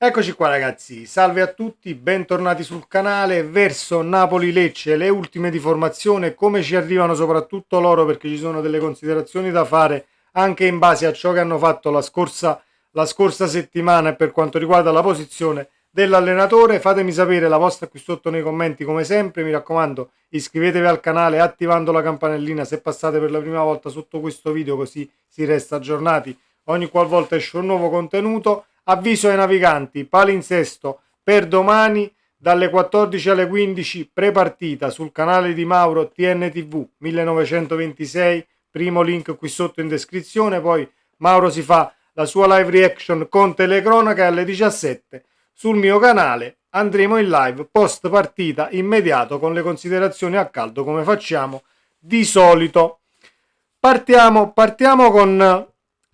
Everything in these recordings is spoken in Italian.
Eccoci qua ragazzi, salve a tutti, bentornati sul canale. Verso Napoli-Lecce, le ultime di formazione, come ci arrivano soprattutto loro, perché ci sono delle considerazioni da fare anche in base a ciò che hanno fatto la scorsa settimana e per quanto riguarda la posizione dell'allenatore. Fatemi sapere la vostra qui sotto nei commenti come sempre, mi raccomando iscrivetevi al canale attivando la campanellina se passate per la prima volta sotto questo video, così si resta aggiornati ogni qualvolta esce un nuovo contenuto. Avviso ai naviganti, palinsesto per domani dalle 14 alle 15 prepartita sul canale di Mauro TNTV 1926, primo link qui sotto in descrizione. Poi Mauro si fa la sua live reaction con telecronaca alle 17 sul mio canale. Andremo in live post partita immediato con le considerazioni a caldo come facciamo di solito. Partiamo con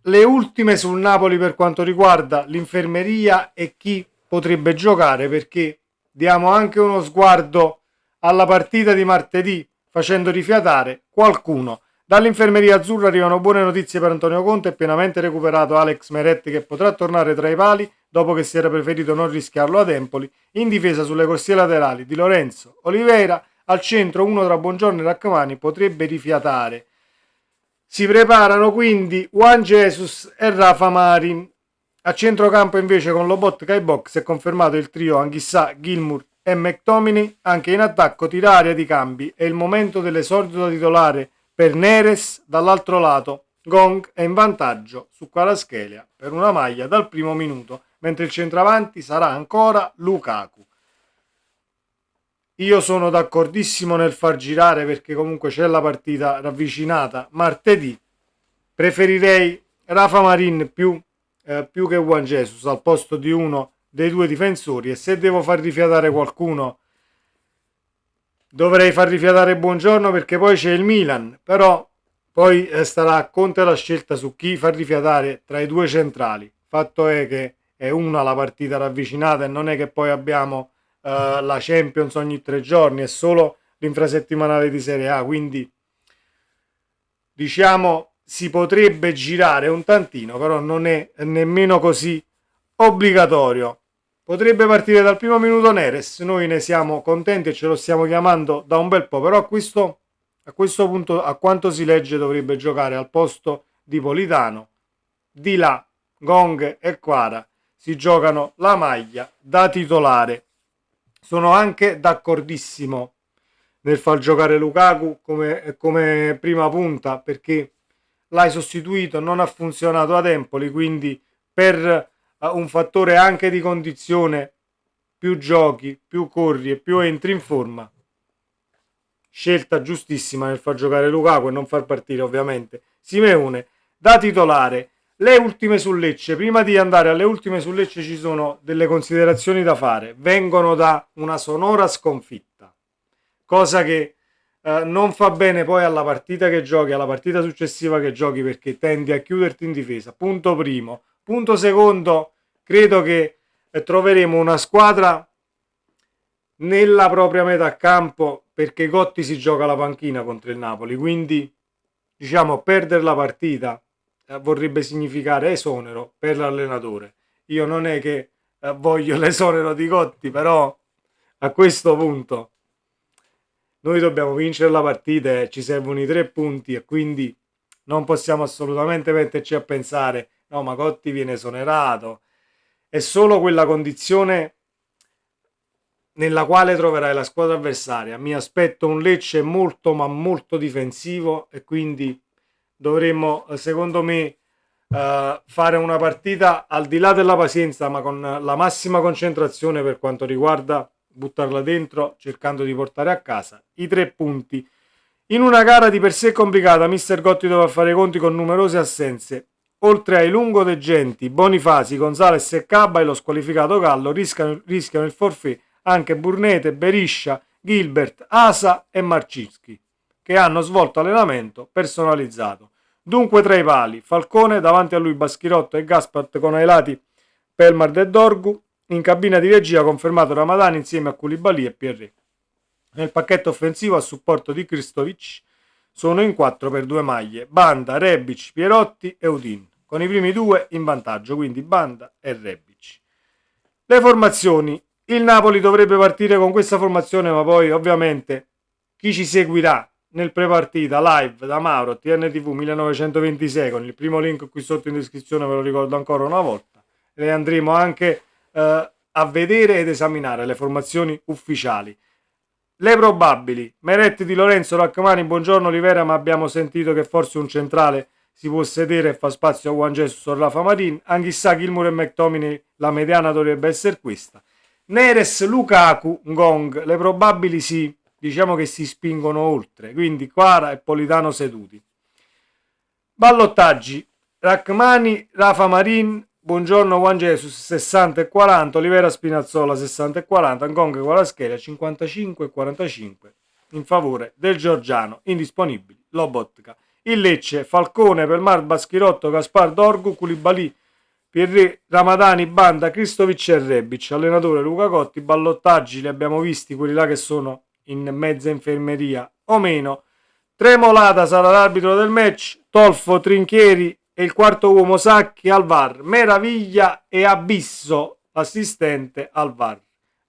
le ultime sul Napoli per quanto riguarda l'infermeria e chi potrebbe giocare, perché diamo anche uno sguardo alla partita di martedì facendo rifiatare qualcuno. Dall'infermeria azzurra arrivano buone notizie per Antonio Conte, è pienamente recuperato Alex Meretti che potrà tornare tra i pali dopo che si era preferito non rischiarlo ad Empoli. In difesa sulle corsie laterali Di Lorenzo, Oliveira, al centro uno tra Buongiorno e Rachmani potrebbe rifiatare. Si preparano quindi Juan Jesus e Rafa Marin. A centrocampo invece con Lobotka e Box è confermato il trio Anghissà, Gilmour e McTominay. Anche in attacco tira aria di cambi. È il momento dell'esordio da titolare per Neres. Dall'altro lato Gong è in vantaggio su Kvaratskhelia per una maglia dal primo minuto, mentre il centravanti sarà ancora Lukaku. Io sono d'accordissimo nel far girare, perché comunque c'è la partita ravvicinata martedì. Preferirei Rafa Marin più che Juan Jesus al posto di uno dei due difensori, e se devo far rifiatare qualcuno dovrei far rifiatare Buongiorno, perché poi c'è il Milan. Però poi starà a Conte la scelta su chi far rifiatare tra i due centrali. Fatto è che è una la partita ravvicinata e non è che poi abbiamo la Champions ogni 3 giorni, è solo l'infrasettimanale di Serie A, quindi diciamo si potrebbe girare un tantino, però non è nemmeno così obbligatorio. Potrebbe partire dal primo minuto Neres, noi ne siamo contenti e ce lo stiamo chiamando da un bel po', però a questo punto, a quanto si legge, dovrebbe giocare al posto di Politano. Di là Gong e Quara si giocano la maglia da titolare. Sono anche d'accordissimo nel far giocare Lukaku come prima punta, perché l'hai sostituito, non ha funzionato ad Empoli, quindi per un fattore anche di condizione, più giochi, più corri e più entri in forma. Scelta giustissima nel far giocare Lukaku e non far partire ovviamente Simeone da titolare. Le ultime sul Lecce. Prima di andare alle ultime sul Lecce ci sono delle considerazioni da fare. Vengono da una sonora sconfitta, cosa che non fa bene poi alla partita che giochi, alla partita successiva che giochi, perché tendi a chiuderti in difesa. Punto primo. Punto secondo, credo che troveremo una squadra nella propria metà campo, perché Gotti si gioca la panchina contro il Napoli, quindi diciamo perdere la partita vorrebbe significare esonero per l'allenatore. Io non è che voglio l'esonero di Gotti, però a questo punto noi dobbiamo vincere la partita e ci servono i 3 punti, e quindi non possiamo assolutamente metterci a pensare no, ma Gotti viene esonerato. È solo quella condizione nella quale troverai la squadra avversaria. Mi aspetto un Lecce molto ma molto difensivo, e quindi dovremmo secondo me fare una partita al di là della pazienza, ma con la massima concentrazione per quanto riguarda buttarla dentro, cercando di portare a casa i 3 punti. In una gara di per sé complicata, Mister Gotti dovrà fare i conti con numerose assenze. Oltre ai lungodeggenti Bonifasi, Gonzales e Cabba e lo squalificato Gallo, rischiano il forfait anche Burnete, Beriscia, Gilbert, Asa e Marcinski, che hanno svolto allenamento personalizzato. Dunque tra i pali, Falcone, davanti a lui Baschirotto e Gaspart con ai lati Pelmar e Dorgu. In cabina di regia confermato Ramadani insieme a Koulibaly e Pierre. Nel pacchetto offensivo a supporto di Kristovic sono in 4 per 2 maglie, Banda, Rebic, Pierotti e Udin, con i primi due in vantaggio, quindi Banda e Rebic. Le formazioni. Il Napoli dovrebbe partire con questa formazione, ma poi ovviamente chi ci seguirà nel prepartita live da Mauro TNTV 1926 con il primo link qui sotto in descrizione, ve lo ricordo ancora una volta, e andremo anche a vedere ed esaminare le formazioni ufficiali. Le probabili: Meretti, Di Lorenzo, Rachmani, buongiorno Olivera, ma abbiamo sentito che forse un centrale si può sedere e fa spazio a Juan Jesus o Rafa Marin. Anchissà, Gilmour e McTominay, la mediana dovrebbe essere questa. Neres, Lukaku, Gong. Le probabili sì, diciamo che si spingono oltre, quindi Quara e Politano seduti. Ballottaggi: Rachmani, Rafa Marin, buongiorno Juan Jesus 60 e 40, Olivera Spinazzola 60 e 40, Ngong Kvaratskhelia 55 e 45 in favore del georgiano. Indisponibili Lobotka. Il Lecce: Falcone, Pelmar, Baschirotto, Gaspar, Dorgu, Koulibaly, Pierre, Ramadani, Banda, Kristovic e Rebic. Allenatore Luca Cotti. Ballottaggi li abbiamo visti, quelli là che sono in mezza infermeria o meno. Tremolata sarà l'arbitro del match, Tolfo, Trinchieri e il quarto uomo Sacchi al VAR. Meraviglia e Abisso l'assistente al VAR.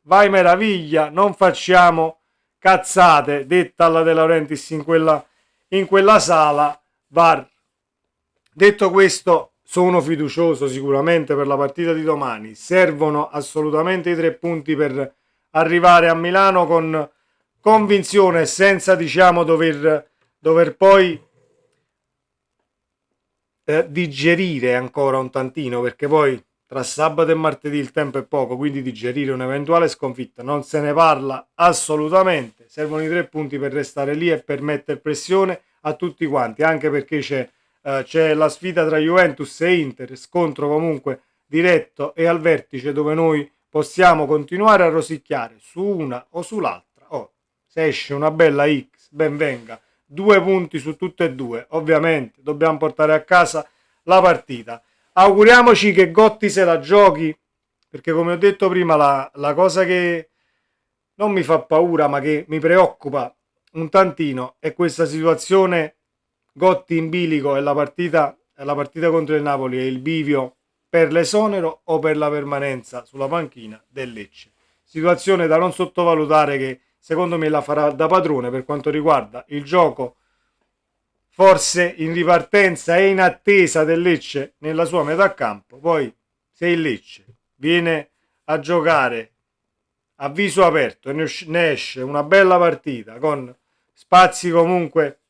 Vai Meraviglia, non facciamo cazzate, detta alla De Laurentiis in quella sala. VAR. Detto questo, sono fiducioso sicuramente per la partita di domani. Servono assolutamente i 3 punti per arrivare a Milano con convinzione, senza dover poi digerire ancora un tantino, perché poi tra sabato e martedì il tempo è poco, quindi digerire un'eventuale sconfitta non se ne parla assolutamente. Servono i 3 punti per restare lì e per mettere pressione a tutti quanti, anche perché c'è la sfida tra Juventus e Inter, scontro comunque diretto e al vertice, dove noi possiamo continuare a rosicchiare su una o sull'altra. Se esce una bella X, ben venga. 2 punti su tutte e due. Ovviamente dobbiamo portare a casa la partita. Auguriamoci che Gotti se la giochi, perché come ho detto prima la cosa che non mi fa paura ma che mi preoccupa un tantino è questa situazione Gotti in bilico e la partita contro il Napoli e il bivio per l'esonero o per la permanenza sulla panchina del Lecce. Situazione da non sottovalutare, che secondo me la farà da padrone per quanto riguarda il gioco, forse in ripartenza e in attesa del Lecce nella sua metà campo. Poi se il Lecce viene a giocare a viso aperto e ne esce una bella partita con spazi comunque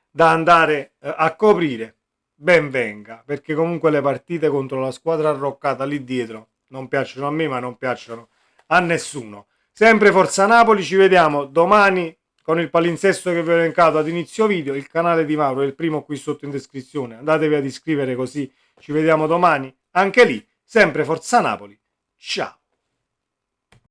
da andare a coprire, ben venga, perché comunque le partite contro la squadra arroccata lì dietro non piacciono a me, ma non piacciono a nessuno. Sempre Forza Napoli, ci vediamo domani con il palinsesto che vi ho elencato ad inizio video. Il canale di Mauro è il primo qui sotto in descrizione, andatevi ad iscrivere così ci vediamo domani anche lì. Sempre Forza Napoli, ciao!